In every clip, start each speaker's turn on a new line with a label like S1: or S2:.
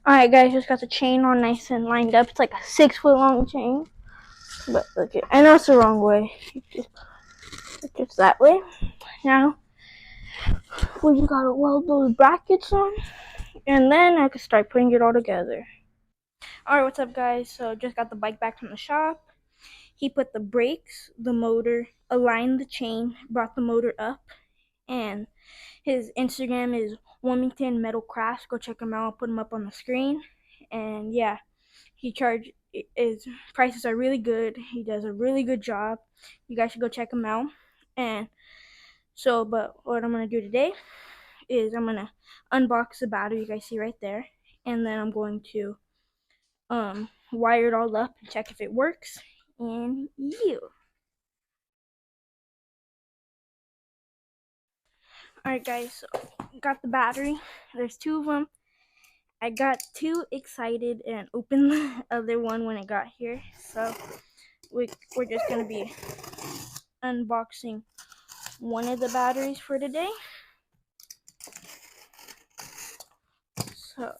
S1: Alright guys, just got the chain on nice and lined up. It's like a 6-foot long chain. But look it, I know it's the wrong way. It's just that way. Now we just gotta weld those brackets on, and then I can start putting it all together. Alright, what's up guys? So just got the bike back from the shop. He put the brakes, the motor, aligned the chain, brought the motor up, and his Instagram is Wilmington Metal Crafts. Go check him out. I'll put him up on the screen. And yeah, his prices are really good. He does a really good job. You guys should go check him out. And so, but what I'm gonna do today is I'm gonna unbox the battery you guys see right there, and then I'm going to wire it all up and check if it works. And alright guys, so got the battery. There's 2 of them. I got too excited and opened the other one when it got here, so we're just gonna be unboxing one of the batteries for today. So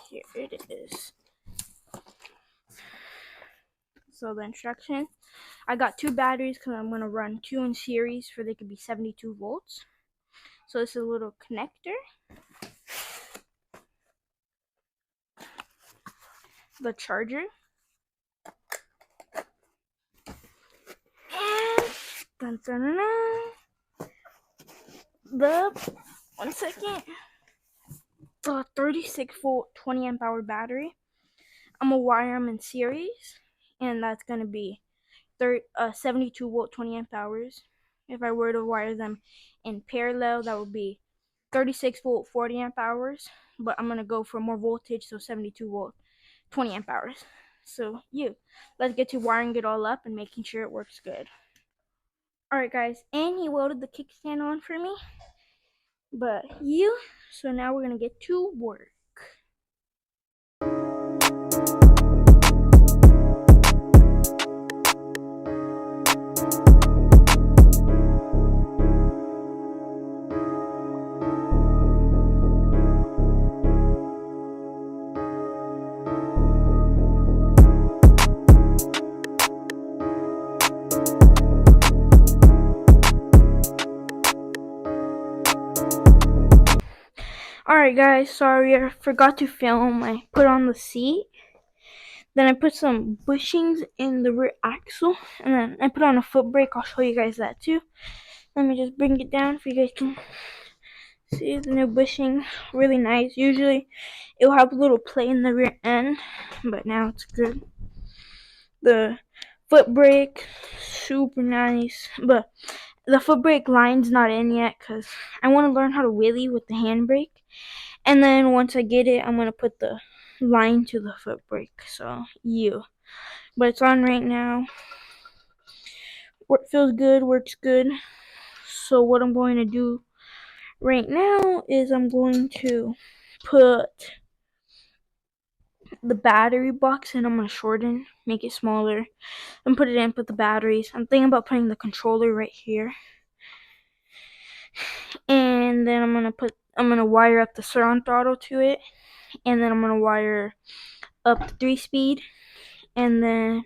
S1: here it is. So the instruction, I got 2 batteries because I'm gonna run 2 in series for they could be 72 volts. So this is a little connector, the charger, and dun, dun, dun, dun, the 1 second, the 36 volt 20 amp hour battery. I'm gonna wire them in series, and that's gonna be 72 volt 20 amp hours. If I were to wire them in parallel, that would be 36 volt 40 amp hours, but I'm gonna go for more voltage, so 72 volt 20 amp hours. So let's get to wiring it all up and making sure it works good. Alright guys, and he welded the kickstand on for me, so now we're gonna get to work. Alright guys, sorry I forgot to film. I put on the seat, then I put some bushings in the rear axle, and then I put on a foot brake. I'll show you guys that too. Let me just bring it down so you guys can see the new bushing. Really nice. Usually it'll have a little play in the rear end, but now it's good. The foot brake, super nice, but the foot brake line's not in yet because I want to learn how to wheelie with the handbrake. And then once I get it, I'm going to put the line to the foot brake. So, but it's on right now. Feels good, works good. So what I'm going to do right now is I'm going to put the battery box in. I'm going to shorten, make it smaller, and put it in, put the batteries. I'm thinking about putting the controller right here. And then I'm going to wire up the surround throttle to it. And then I'm going to wire up the 3-speed. And then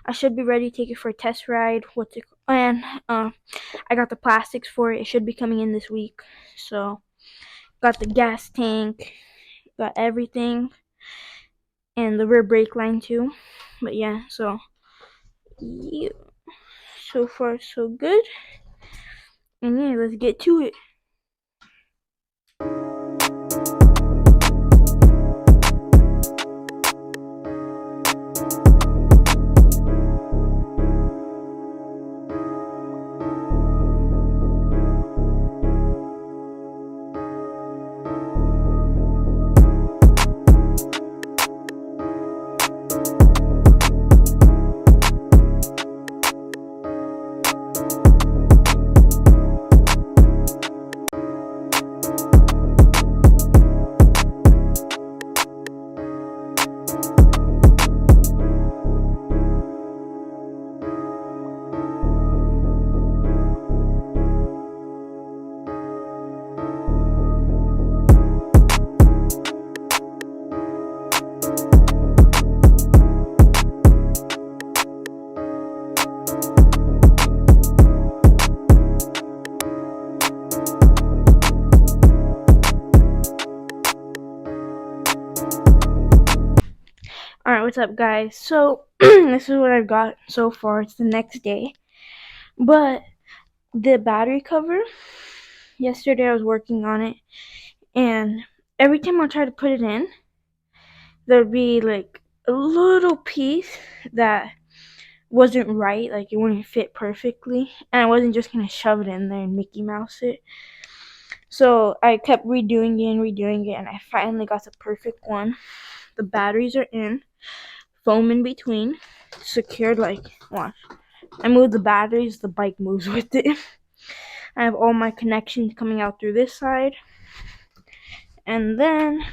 S1: I should be ready to take it for a test ride. I got the plastics for it. It should be coming in this week. So, got the gas tank, got everything, and the rear brake line too. But yeah, so far so good. And yeah, let's get to it. What's up, guys? So this is what I've got so far. It's the next day, but the battery cover, yesterday I was working on it, and every time I try to put it in, there'd be like a little piece that wasn't right, like it wouldn't fit perfectly, and I wasn't just gonna shove it in there and Mickey Mouse it. So I kept redoing it, and I finally got the perfect one. The batteries are in, foam in between, secured. Like, watch, I move the batteries, the bike moves with it. I have all my connections coming out through this side, and then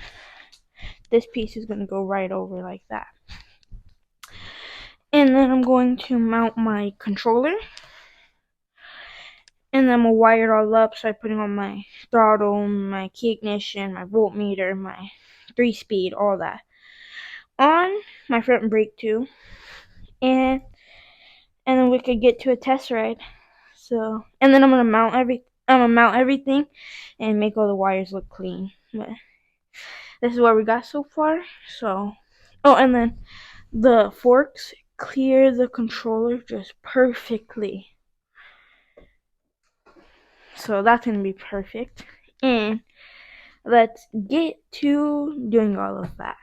S1: this piece is going to go right over like that. And then I'm going to mount my controller, and then I'm going to wire it all up. So I'm putting on my throttle, my key ignition, my voltmeter, my 3-speed, all that. On my front brake too. And then we could get to a test ride. So, and then I'm gonna mount everything and make all the wires look clean. But this is what we got so far. So, oh, and then the forks clear the controller just perfectly. So that's gonna be perfect. And let's get to doing all of that.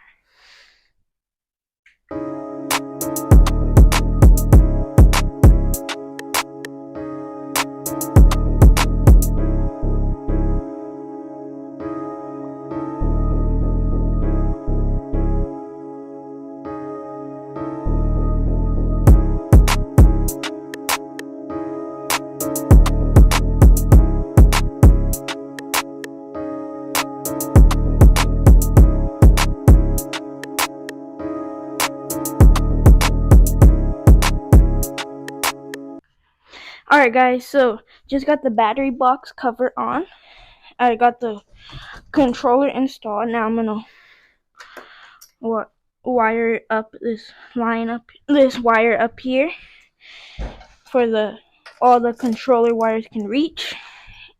S1: Alright guys, so just got the battery box cover on. I got the controller installed. Now I'm gonna wire up this wire up here for all the controller wires can reach,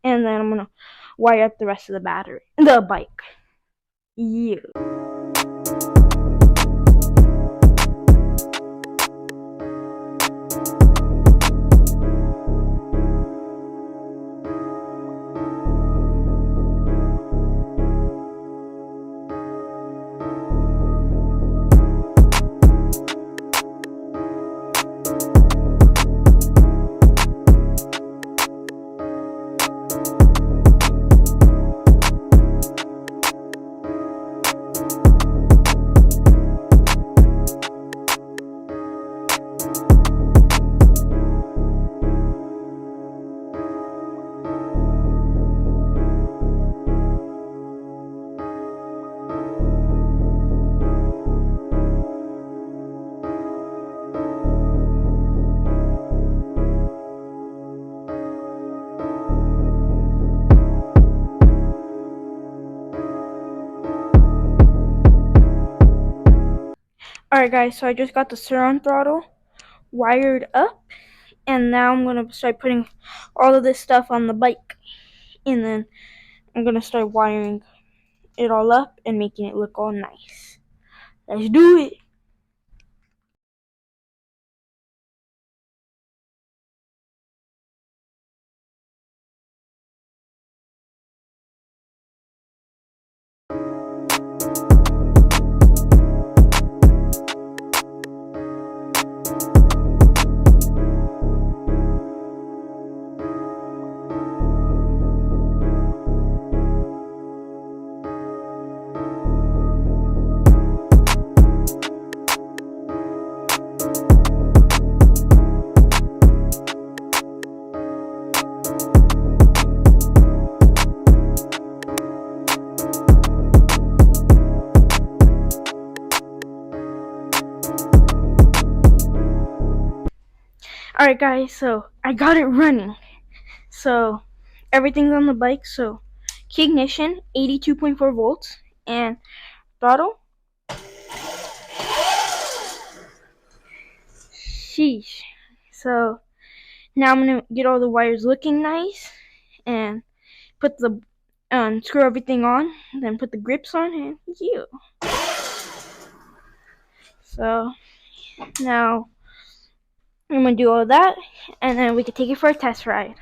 S1: and then I'm gonna wire up the rest of the bike. Yeah. Alright guys, so I just got the surround throttle wired up, and now I'm gonna start putting all of this stuff on the bike, and then I'm gonna start wiring it all up and making it look all nice. Let's do it. Alright guys, so I got it running. So everything's on the bike. So key ignition, 82.4 volts, and throttle. Sheesh. So now I'm gonna get all the wires looking nice and put the screw everything on, then put the grips on, and yeah. So now I'm gonna do all that, and then we can take it for a test ride.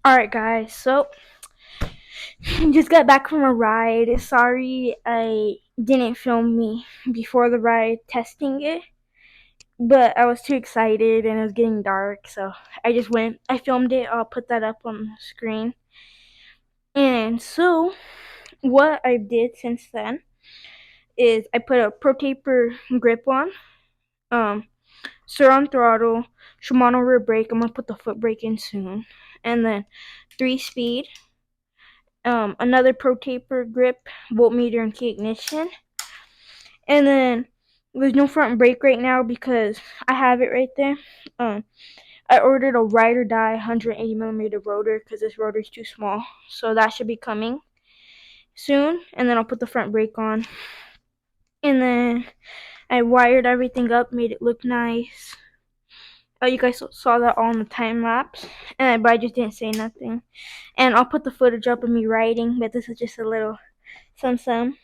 S1: Alright guys, so just got back from a ride. Sorry I didn't film me before the ride testing it, but I was too excited and it was getting dark, so I just went. I filmed it. I'll put that up on the screen. And so what I did since then is I put a Pro Taper grip on, Sur throttle, Shimano rear brake. I'm gonna put the foot brake in soon, and then 3-speed. Another Pro Taper grip, voltmeter, and key ignition. And then there's no front brake right now because I have it right there. I ordered a ride or die 180mm rotor because this rotor is too small. So that should be coming soon. And then I'll put the front brake on. And then I wired everything up, made it look nice. Oh, you guys saw that all in the time lapse. But I just didn't say nothing. And I'll put the footage up of me riding, but this is just a little some.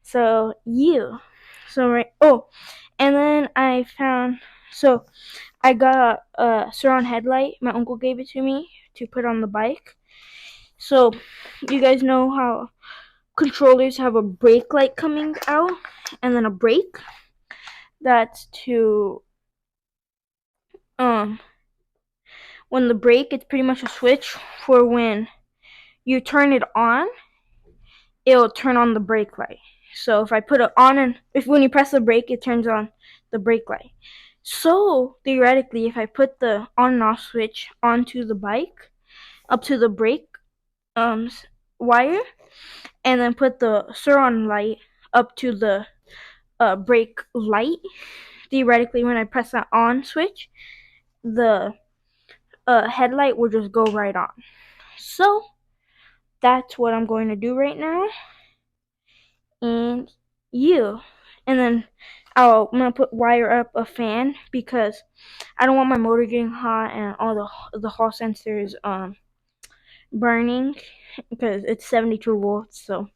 S1: So and then I got a surround headlight. My uncle gave it to me to put on the bike. So you guys know how controllers have a brake light coming out and then a brake. That's to when the brake, it's pretty much a switch for when you turn it on, it'll turn on the brake light. So if I put it on, and when you press the brake, it turns on the brake light. So theoretically, if I put the on and off switch onto the bike, up to the brake wire, and then put the surround light up to the brake light, theoretically, when I press that on switch, the headlight will just go right on. So that's what I'm going to do right now. And then I'm gonna wire up a fan because I don't want my motor getting hot and all the hall sensors burning because it's 72 volts. So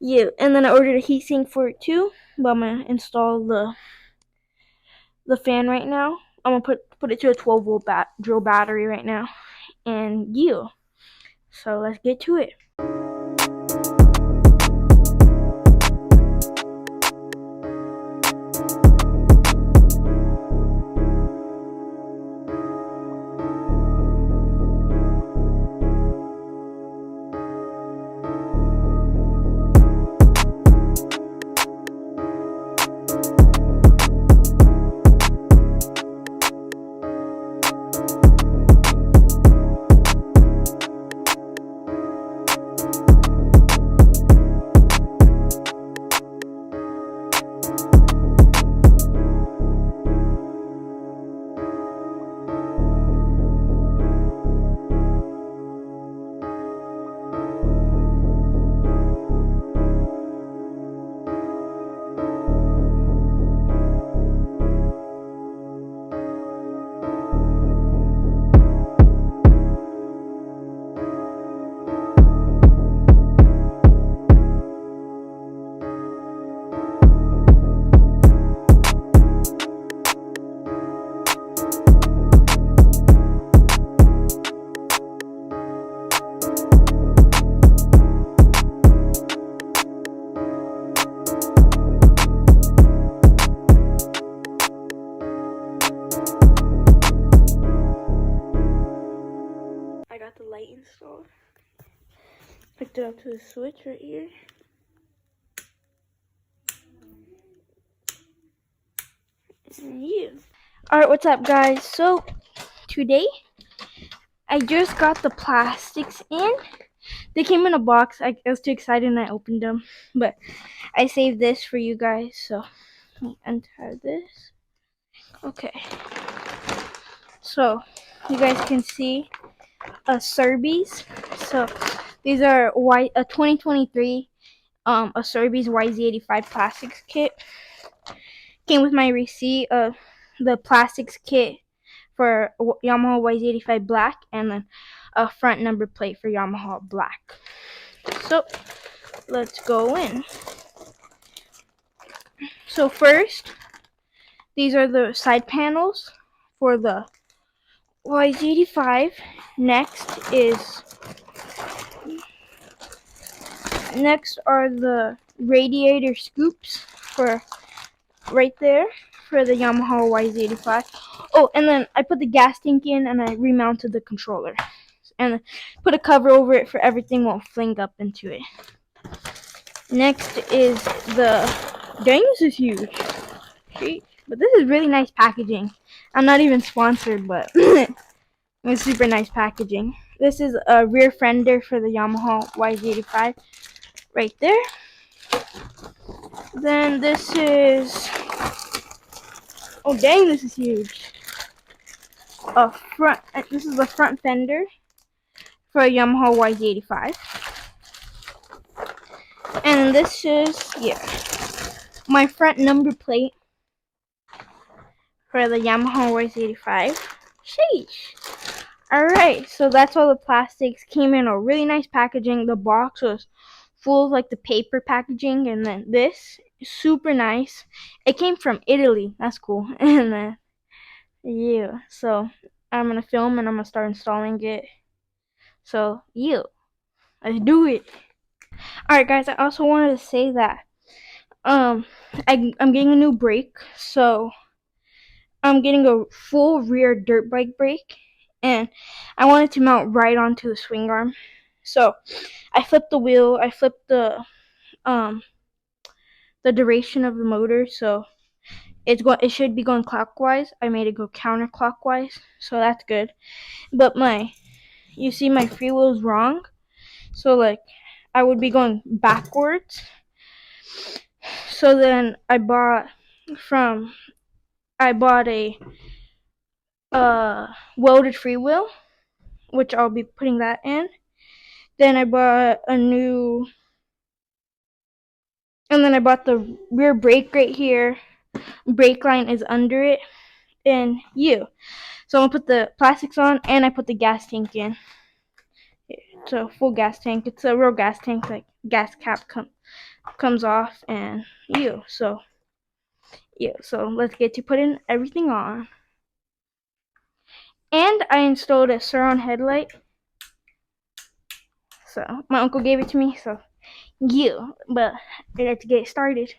S1: and then I ordered a heatsink for it too, but I'm gonna install the fan right now. I'm gonna put it to a 12-volt drill battery right now, and so let's get to it. I got the light installed. Picked it up to the switch right here. And Alright, what's up guys? So today I just got the plastics in. They came in a box. I was too excited and I opened them. But I saved this for you guys. So let me untie this. Okay. So you guys can see a Serbies. So these are a 2023 a Serbies Yz85 plastics kit. Came with my receipt of the plastics kit for Yamaha Yz85 black and then a front number plate for Yamaha black. So let's go in. So first, these are the side panels for the Yz85. Next are the radiator scoops for right there for the Yamaha Yz85. Oh, and then I put the gas tank in and I remounted the controller. And put a cover over it for everything won't fling up into it. Next is the... Dang, this is huge. But this is really nice packaging. I'm not even sponsored, but it's super nice packaging. This is a rear fender for the Yamaha Yz85 right there. Then this is... Oh dang, this is huge. This is the front fender for a Yamaha Yz85. And this is, my front number plate for the Yamaha Yz85. Sheesh. Alright, so that's all the plastics. Came in a really nice packaging. The box was full of like the paper packaging, and then this, super nice. It came from Italy. That's cool. And then, so I'm going to film and I'm going to start installing it. So, let's do it. Alright guys, I also wanted to say that I'm getting a new brake, so I'm getting a full rear dirt bike brake, and I want it to mount right onto the swing arm. So I flipped the wheel, I flipped the duration of the motor, so it should be going clockwise. I made it go counterclockwise, so that's good. But you see my freewheel is wrong, so like I would be going backwards. So then I bought a welded freewheel, which I'll be putting that in. Then I bought and then I bought the rear brake right here. Brake line is under it, and so I'm gonna put the plastics on, and I put the gas tank in. It's a full gas tank. It's a real gas tank. Like gas cap comes off, and so let's get to putting everything on. And I installed a surround headlight. So my uncle gave it to me. So but let's get started.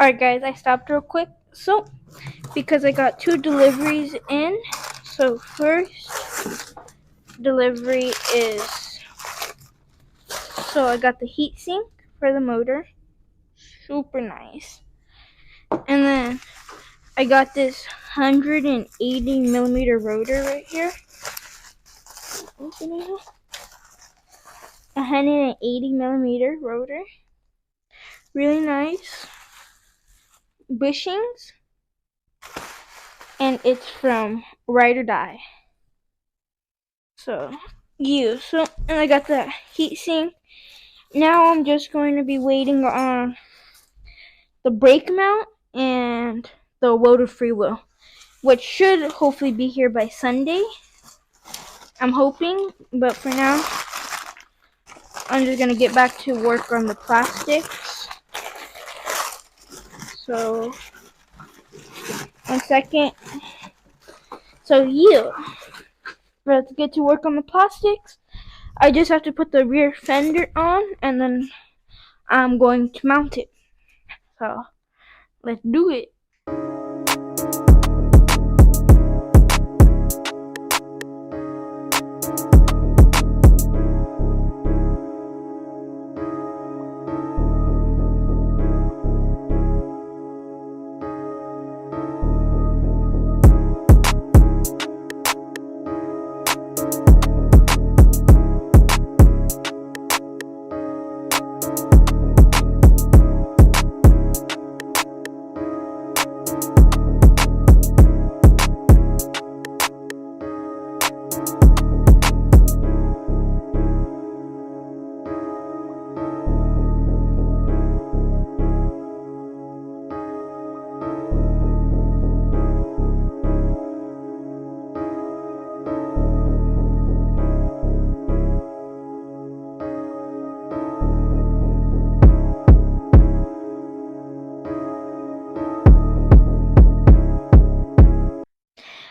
S1: Alright guys, I stopped real quick. So, because I got 2 deliveries in. So first delivery is, so I got the heatsink for the motor. Super nice. And then I got this 180 millimeter rotor right here. Open it up. 180 millimeter rotor. Really nice bushings. And it's from Ride or Die. So, and I got the heatsink. Now I'm just going to be waiting on the brake mount and the rotor freewheel, which should hopefully be here by Sunday. I'm hoping, but for now, I'm just gonna get back to work on the plastics. So, 1 second. So, let's get to work on the plastics. I just have to put the rear fender on, and then I'm going to mount it. So, let's do it.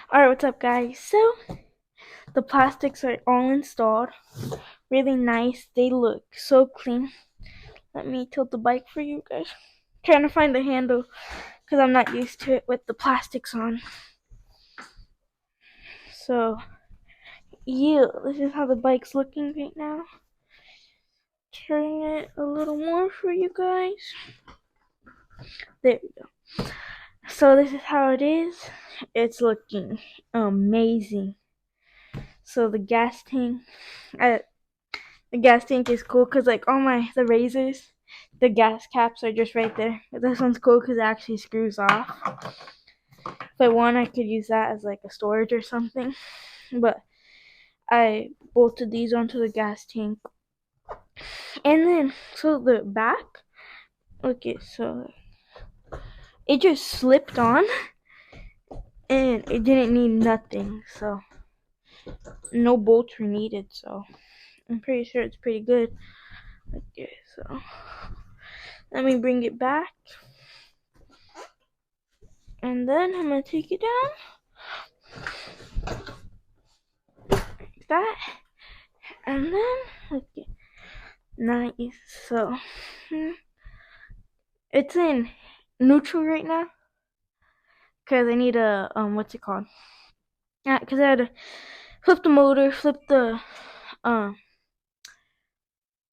S1: Alright, what's up guys? So, the plastics are all installed. Really nice. They look so clean. Let me tilt the bike for you guys. Trying to find the handle because I'm not used to it with the plastics on. So, this is how the bike's looking right now. Turn it a little more for you guys. There we go. So this is how it is. It's looking amazing. So the gas tank is cool because like all the razors, the gas caps are just right there. This one's cool because it actually screws off. If I want, I could use that as like a storage or something. But I bolted these onto the gas tank. And then, so the back, okay, so it just slipped on and it didn't need nothing. So no bolts were needed. So I'm pretty sure it's pretty good. Okay, so let me bring it back. And then I'm going to take it down. Like that. And then, okay. Nice. So, it's in neutral right now. Because I need a, what's it called? Yeah, because I had to flip the motor, flip the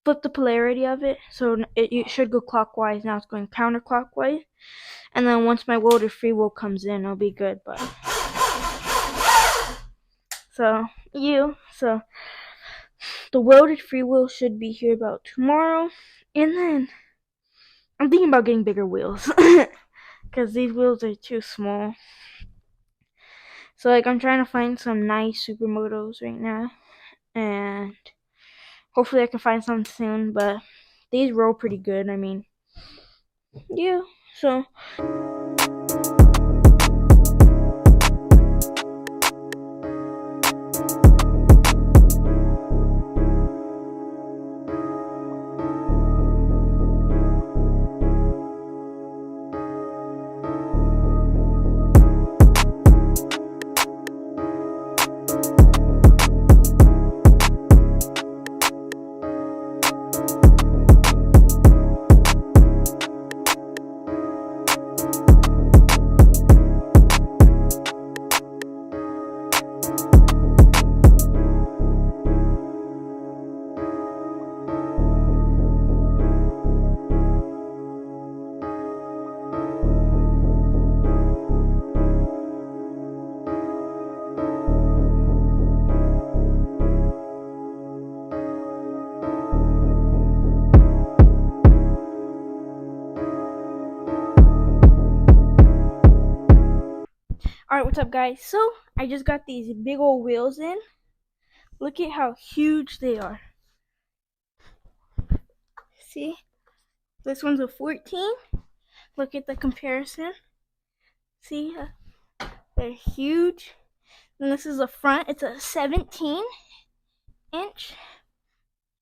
S1: polarity of it. So it should go clockwise. Now it's going counterclockwise. And then once my rotor freewheel comes in, it'll be good. But so the welded freewheel should be here about tomorrow. And then I'm thinking about getting bigger wheels because these wheels are too small. So like I'm trying to find some nice supermotos right now, and hopefully I can find some soon. But these roll pretty good. I mean, yeah. So. Alright, what's up guys? So, I just got these big old wheels in. Look at how huge they are. See? This one's a 14. Look at the comparison. See? They're huge. And this is the front. It's a 17-inch.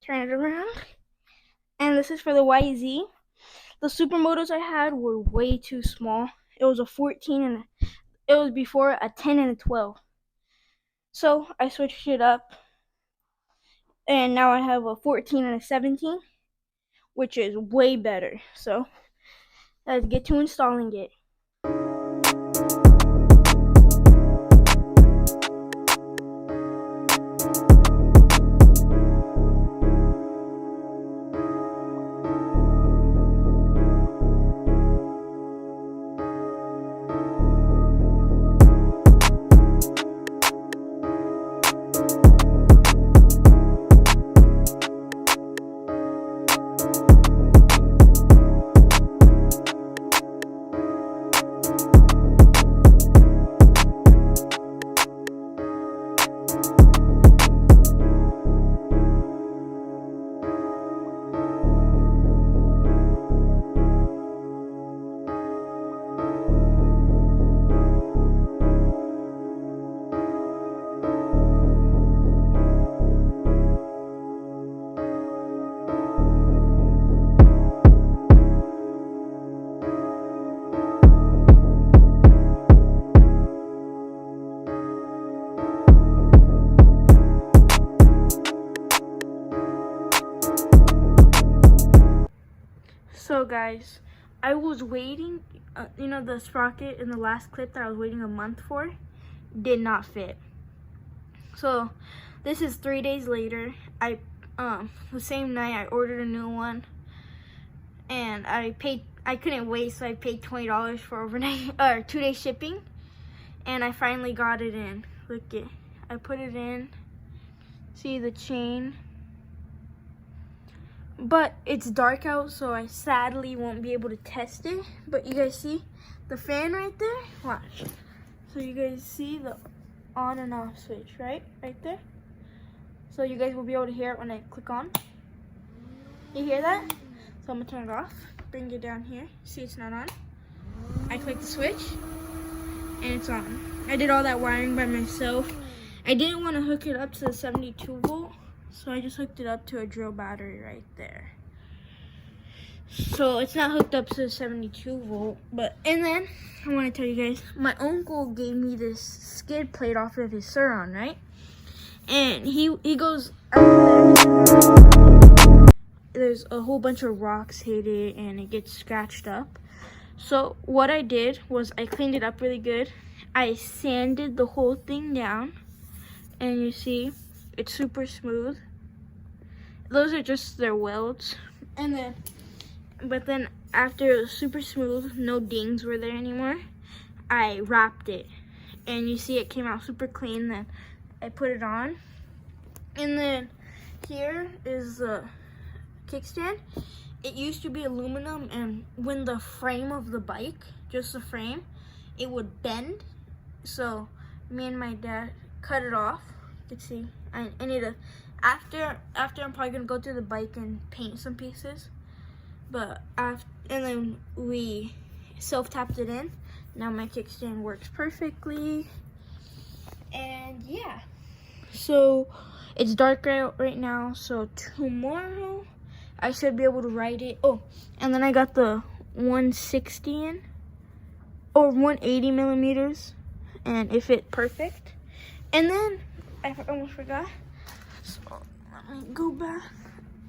S1: Turn it around. And this is for the YZ. The supermotos I had were way too small. It was a 14 and it was before a 10 and a 12. So I switched it up. And now I have a 14 and a 17, which is way better. So let's get to installing it. So guys, I was waiting, the sprocket in the last clip that I was waiting a month for did not fit. So this is 3 days later. The same night I ordered a new one, and I couldn't wait, so I paid $20 for overnight or 2-day shipping, and I finally got it in. Look it, I put it in. See the chain. But it's dark out, so I sadly won't be able to test it. But you guys see the fan right there? Watch. So you guys see the on and off switch, right? Right there. So you guys will be able to hear it when I click on. You hear that? So I'm gonna turn it off. Bring it down here. See it's not on. I click the switch and it's on. I did all that wiring by myself. I didn't want to hook it up to the 72 volt. So I just hooked it up to a drill battery right there. So it's not hooked up to the 72 volt. And then I want to tell you guys, my uncle gave me this skid plate off of his Suron, right? And he goes up there. There's a whole bunch of rocks hit it and it gets scratched up. So what I did was I cleaned it up really good. I sanded the whole thing down, and you see it's super smooth. Those are just their welds. But then after it was super smooth, no dings were there anymore, I wrapped it. And you see it came out super clean. Then I put it on. And then here is the kickstand. It used to be aluminum, and when the frame of the bike, just the frame, it would bend. So me and my dad cut it off. You can see I need to, after I'm probably gonna go through the bike and paint some pieces, and then we self-tapped it in. Now my kickstand works perfectly, and yeah. So it's dark out right now, so tomorrow I should be able to ride it. Oh, and then I got the 160 in, or 180 millimeters, and it fit perfect. And then I almost forgot. So let me go back.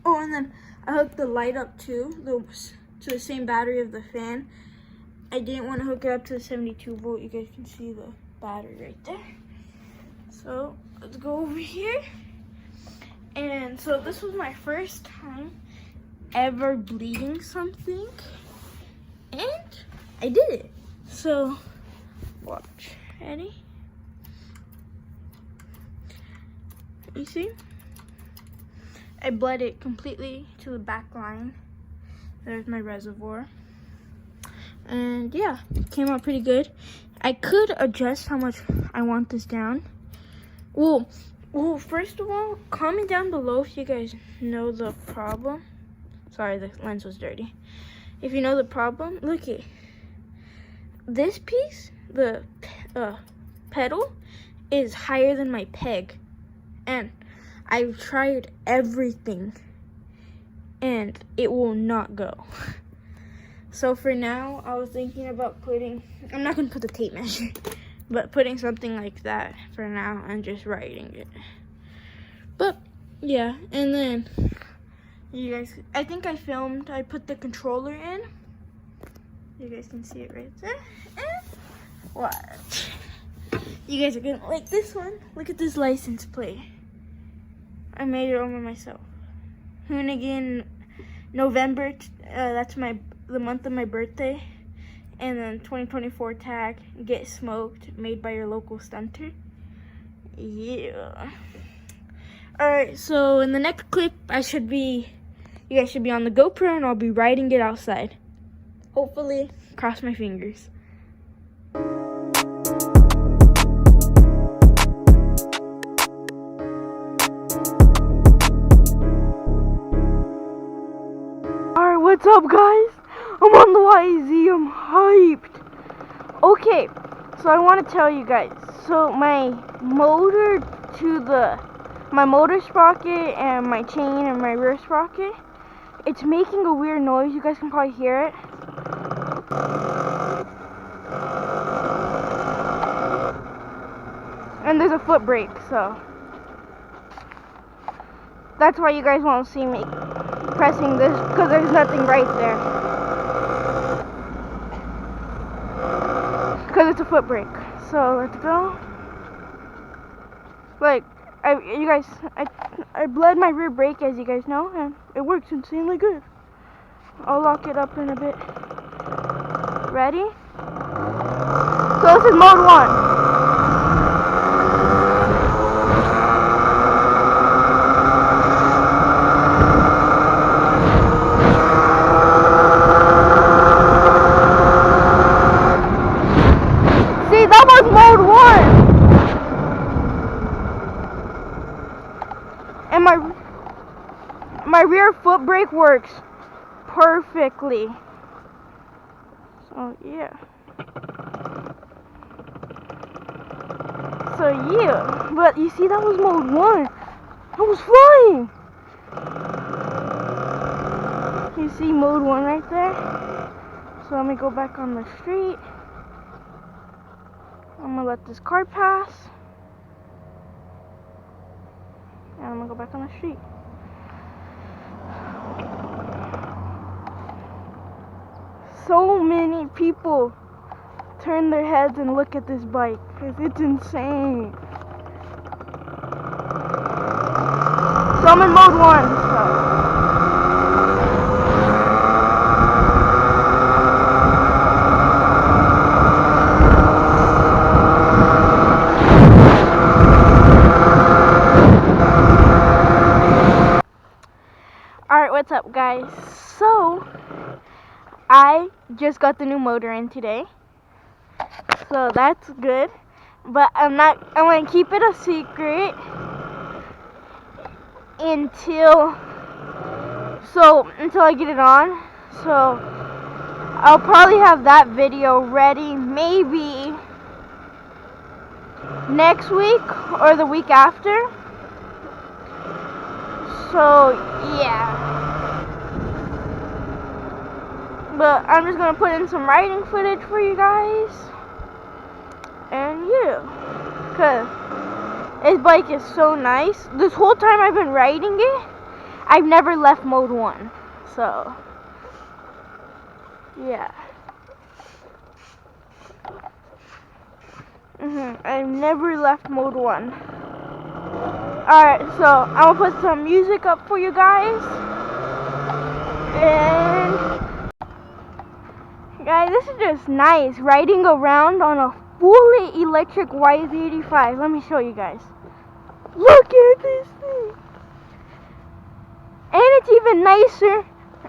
S1: Oh, and then I hooked the light up too, to the same battery of the fan. I didn't want to hook it up to the 72 volt. You guys can see the battery right there. So let's go over here. And so this was my first time ever bleeding something, and I did it. So watch. Ready? You see? I bled it completely to the back line. There's my reservoir. And yeah, came out pretty good. I could adjust how much I want this down. Well, first of all, comment down below if you guys know the problem. Sorry, the lens was dirty. If you know the problem, look at this piece, the pedal is higher than my peg. And I've tried everything and it will not go. So for now, I was thinking about putting, I'm not gonna put the tape measure, but putting something like that for now and just writing it. But yeah, and then you guys, I think I put the controller in. You guys can see it right there. Watch. You guys are gonna like this one. Look at this license plate. I made it all by myself. Hoonigan, November, that's the month of my birthday. And then 2024 tag, get smoked, made by your local stunter. Yeah. Alright, so in the next clip, you guys should be on the GoPro and I'll be riding it outside. Hopefully, cross my fingers. Alright, what's up guys? I'm on the YZ, I'm hyped. Okay, so I want to tell you guys, so my motor sprocket and my chain and my rear sprocket, it's making a weird noise. You guys can probably hear it. And there's a foot brake, so that's why you guys won't see me pressing this, because there's nothing right there. Because it's a foot brake. So let's go. Like, I bled my rear brake, as you guys know, and it works insanely good. I'll lock it up in a bit. Ready? So this is mode 1. Mode 1, and my rear foot brake works perfectly. So yeah. But you see, that was mode 1. I was flying. You see mode 1 right there. So let me go back on the street. I'm gonna let this car pass. And I'm gonna go back on the street. So many people turn their heads and look at this bike because it's insane. So I'm in mode 1, so. Alright, what's up guys? So, I just got the new motor in today. So that's good. But I'm gonna keep it a secret until I get it on. So I'll probably have that video ready maybe next week or the week after. So yeah. But I'm just gonna put in some riding footage for you guys. And yeah, cause this bike is so nice. This whole time I've been riding it, I've never left mode 1. So yeah. I've never left mode 1. Alright, so I'm gonna put some music up for you guys. And guys, this is just nice riding around on a fully electric Yz85. Let me show you guys. Look at this thing. And it's even nicer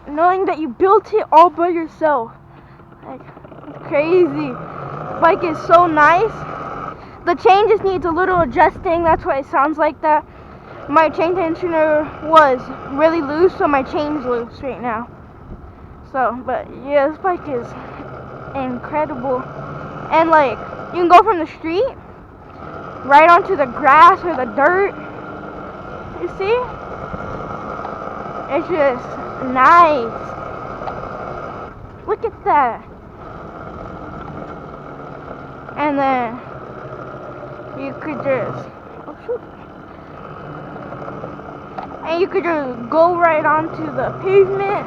S1: knowing that you built it all by yourself. Like, crazy. This bike is so nice. The chain just needs a little adjusting. That's why it sounds like that. My chain tensioner was really loose, so my chain's loose right now. So, but yeah, this bike is incredible. And like, you can go from the street right onto the grass or the dirt. You see? It's just nice. Look at that. And then you could just, oh shoot. And you could just go right onto the pavement,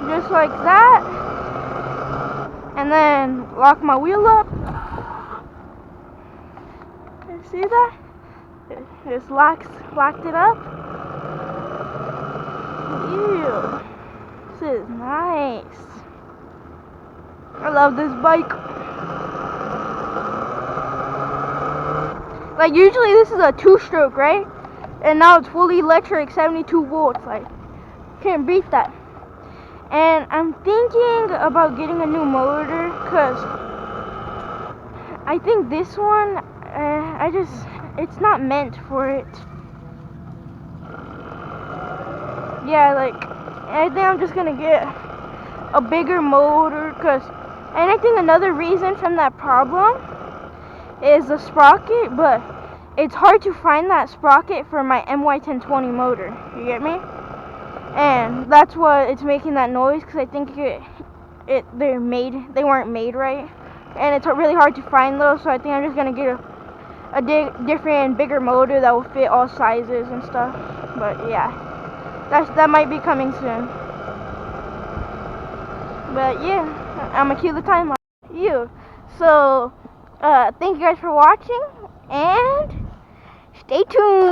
S1: just like that. And then lock my wheel up. You see that? It just locked it up. Ew. This is nice. I love this bike. Like usually this is a 2-stroke, right? And now it's fully electric, 72 volts. Like, can't beat that. And I'm thinking about getting a new motor, cause I think this one, it's not meant for it. Yeah, like, I think I'm just gonna get a bigger motor, and I think another reason from that problem is the sprocket, but it's hard to find that sprocket for my MY1020 motor. You get me? And that's what it's making that noise, because I think they weren't made right, and it's really hard to find those. So I think I'm just gonna get a different, bigger motor that will fit all sizes and stuff. But yeah, that might be coming soon. But yeah, I'm gonna cue the timeline. So thank you guys for watching, and stay tuned.